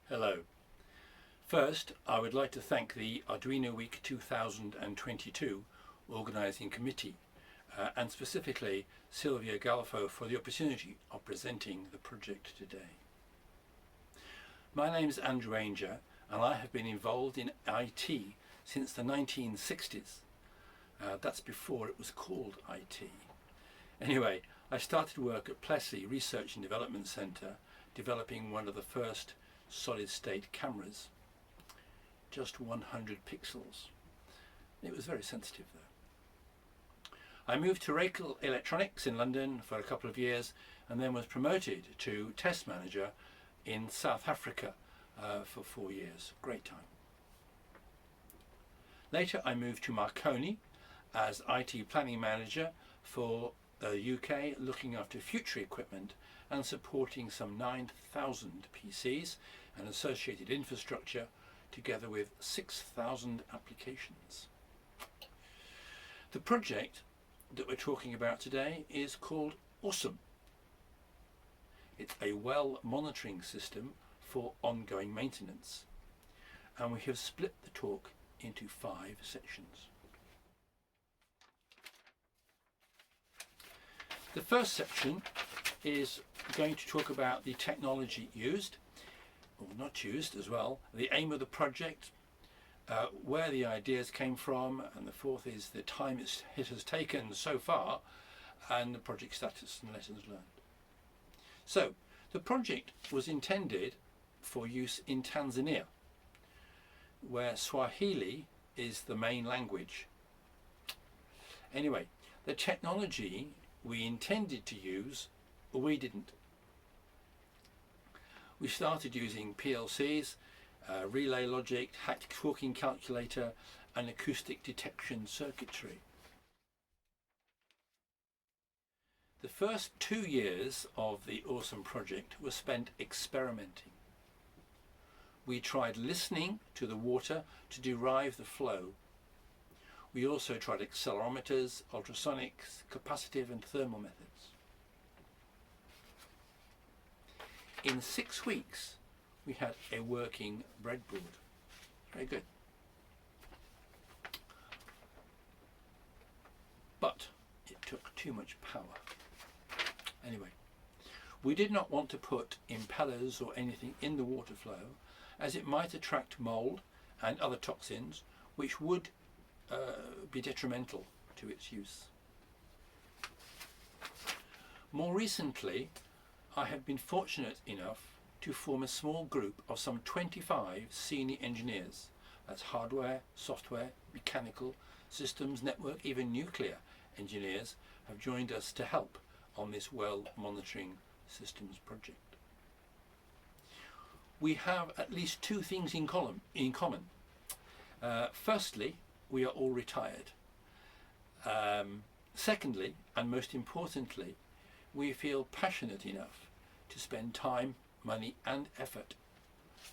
Hello. First, I would like to thank the Arduino Week 2022 organising committee and specifically Silvia Galfo for the opportunity of presenting the project today. My name is Andrew Ainger and I have been involved in IT since the 1960s. That's before it was called IT. Anyway, I started work at Plessey Research and Development Centre developing one of the first solid-state cameras. Just 100 pixels. It was very sensitive though. I moved to Rakel Electronics in London for a couple of years and then was promoted to test manager in South Africa for 4 years. Great time. Later I moved to Marconi as IT planning manager for the UK, looking after future equipment and supporting some 9,000 PCs and associated infrastructure together with 6,000 applications. The project that we're talking about today is called Awesome. It's a well monitoring system for ongoing maintenance, and we have split the talk into 5 sections. The first section is going to talk about the technology used, or not used as well, the aim of the project, where the ideas came from, and the fourth is the time it has taken so far, and the project status and lessons learned. So, the project was intended for use in Tanzania, where Swahili is the main language. Anyway, the technology we intended to use, we didn't. We started using PLCs, relay logic, hacked talking calculator and acoustic detection circuitry. The first 2 years of the Awesome project were spent experimenting. We tried listening to the water to derive the flow. We also tried accelerometers, ultrasonics, capacitive and thermal methods. In 6 weeks, we had a working breadboard. Very good. But it took too much power. Anyway, we did not want to put impellers or anything in the water flow, as it might attract mold and other toxins, which would be detrimental to its use. More recently, I have been fortunate enough to form a small group of some 25 senior engineers. That's hardware, software, mechanical, systems, network, even nuclear engineers have joined us to help on this well monitoring systems project. We have at least 2 things in common. Firstly, we are all retired. Secondly, and most importantly, we feel passionate enough to spend time, money and effort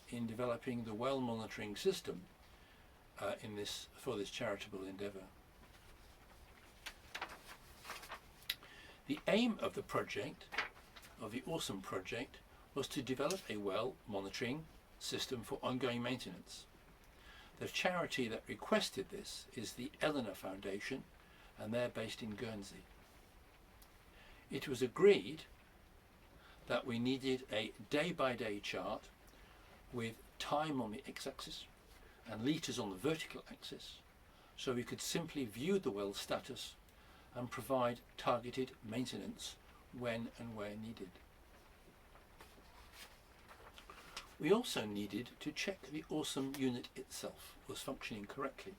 in developing the well monitoring system for this charitable endeavour. The aim of the project, of the Awesome project, was to develop a well monitoring system for ongoing maintenance. The charity that requested this is the Eleanor Foundation, and they're based in Guernsey. It was agreed that we needed a day-by-day chart with time on the x-axis and litres on the vertical axis, so we could simply view the well status and provide targeted maintenance when and where needed. We also needed to check the Awesome unit itself was functioning correctly.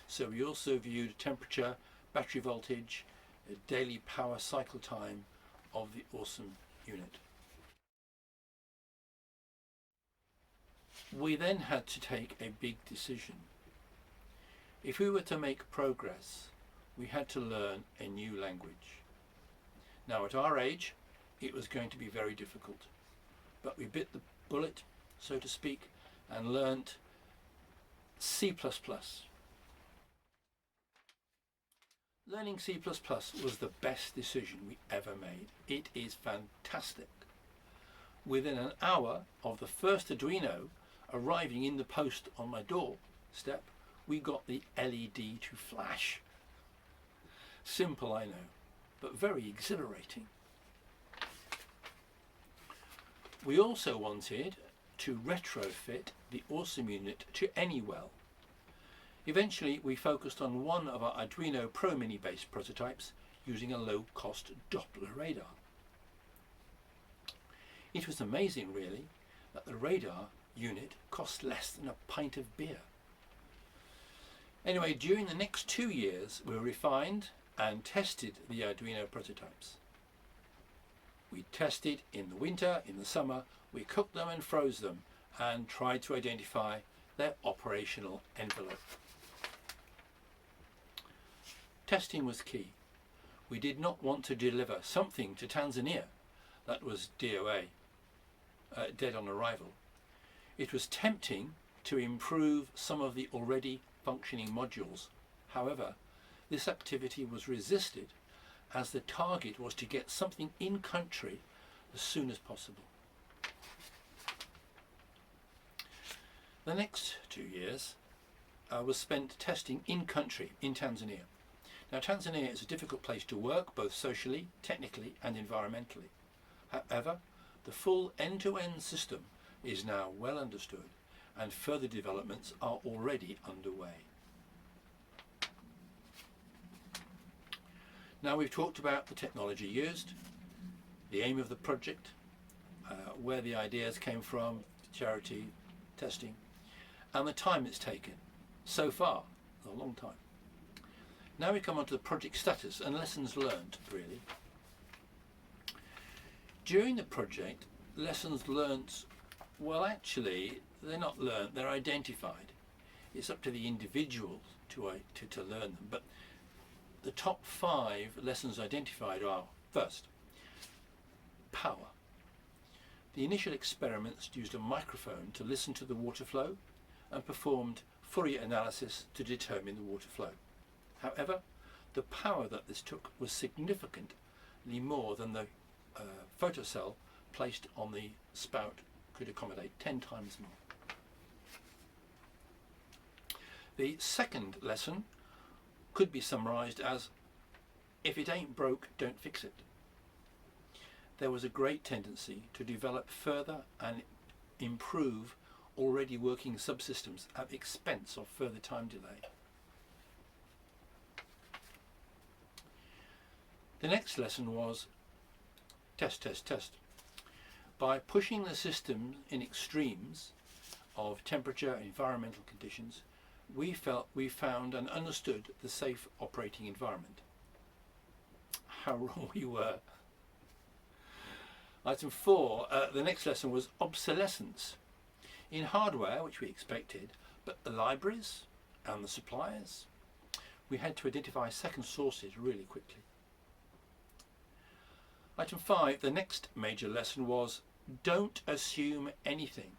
So we also viewed temperature, battery voltage, daily power cycle time of the Awesome unit. We then had to take a big decision. If we were to make progress, we had to learn a new language. Now at our age, it was going to be very difficult, but we bit the bullet, so to speak, and learnt C++. Learning C++ was the best decision we ever made. It is fantastic. Within an hour of the first Arduino arriving in the post on my doorstep, we got the LED to flash. Simple, I know, but very exhilarating. We also wanted to retrofit the awesome unit to any well. Eventually we focused on one of our Arduino Pro Mini based prototypes using a low-cost Doppler radar. It was amazing really that the radar unit cost less than a pint of beer. Anyway, during the next 2 years we refined and tested the Arduino prototypes. We tested in the winter, in the summer, we cooked them and froze them and tried to identify their operational envelope. Testing was key. We did not want to deliver something to Tanzania that was DOA, dead on arrival. It was tempting to improve some of the already functioning modules. However, this activity was resisted as the target was to get something in country as soon as possible. The next 2 years was spent testing in country in Tanzania. Now, Tanzania is a difficult place to work, both socially, technically and environmentally. However, the full end-to-end system is now well understood and further developments are already underway. Now we've talked about the technology used, the aim of the project, where the ideas came from, charity, testing, and the time it's taken. So far, a long time. Now we come on to the project status and lessons learned, really. During the project, lessons learnt, well actually, they're not learnt, they're identified. It's up to the individual to learn them, but the top 5 lessons identified are, first, power. The initial experiments used a microphone to listen to the water flow and performed Fourier analysis to determine the water flow. However, the power that this took was significantly more than the photocell placed on the spout could accommodate, 10 times more. The second lesson could be summarised as, if it ain't broke, don't fix it. There was a great tendency to develop further and improve already working subsystems at the expense of further time delay. The next lesson was test, test, test. By pushing the system in extremes of temperature and environmental conditions, we felt we found and understood the safe operating environment. How wrong we were. Item 4, the next lesson was obsolescence. In hardware, which we expected, but the libraries and the suppliers, we had to identify second sources really quickly. Item 5, the next major lesson was don't assume anything.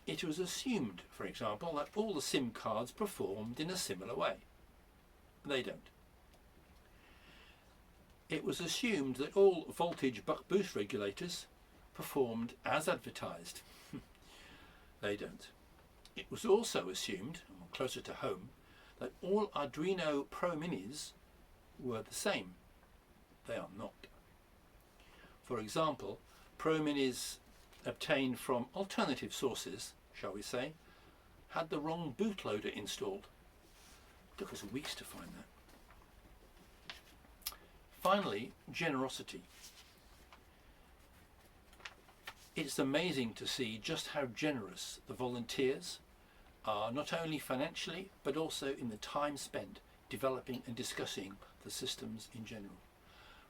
It was assumed, for example, that all the SIM cards performed in a similar way. They don't. It was assumed that all voltage buck boost regulators performed as advertised. They don't. It was also assumed, closer to home, that all Arduino Pro Minis were the same. They are not. For example, Pro Minis obtained from alternative sources, shall we say, had the wrong bootloader installed. It took us weeks to find that. Finally, generosity. It's amazing to see just how generous the volunteers are, not only financially, but also in the time spent developing and discussing the systems in general.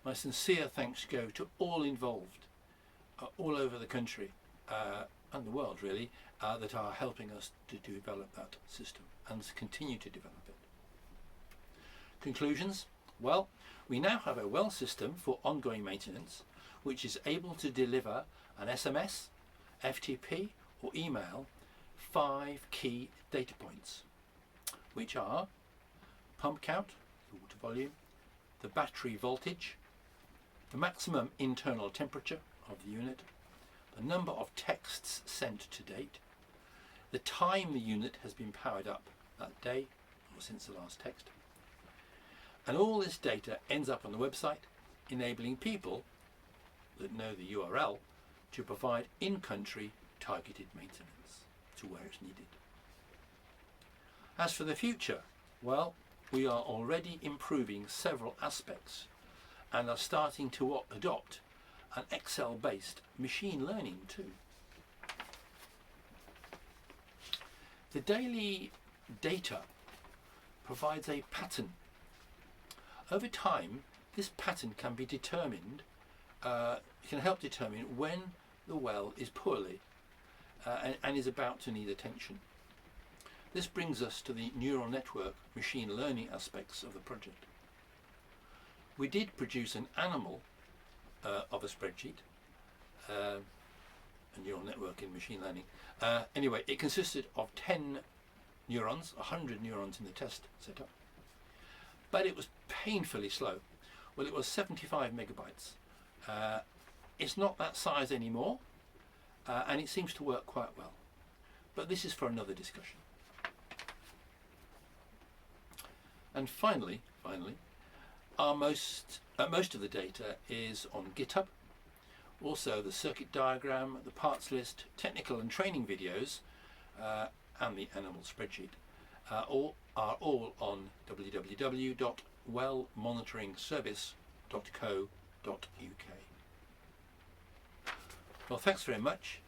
My sincere thanks go to all involved, all over the country and the world really, that are helping us to develop that system and continue to develop it. Conclusions? Well, we now have a well system for ongoing maintenance which is able to deliver an SMS, FTP or email 5 key data points, which are pump count, the water volume, the battery voltage, the maximum internal temperature of the unit, the number of texts sent to date, the time the unit has been powered up that day or since the last text. And all this data ends up on the website, enabling people that know the URL to provide in-country targeted maintenance to where it's needed. As for the future, well, we are already improving several aspects and are starting to adopt an Excel-based machine learning too. The daily data provides a pattern. Over time, this pattern can be determined, can help determine when the well is poorly and is about to need attention. This brings us to the neural network machine learning aspects of the project. We did produce an animal of a spreadsheet, a neural network in machine learning. Anyway, it consisted of 10 neurons, 100 neurons in the test setup, but it was painfully slow. Well, it was 75 megabytes. It's not that size anymore, and it seems to work quite well. But this is for another discussion. And finally, most of the data is on GitHub. Also, the circuit diagram, the parts list, technical and training videos, and the animal spreadsheet are all on www.wellmonitoringservice.co.uk. Well, thanks very much.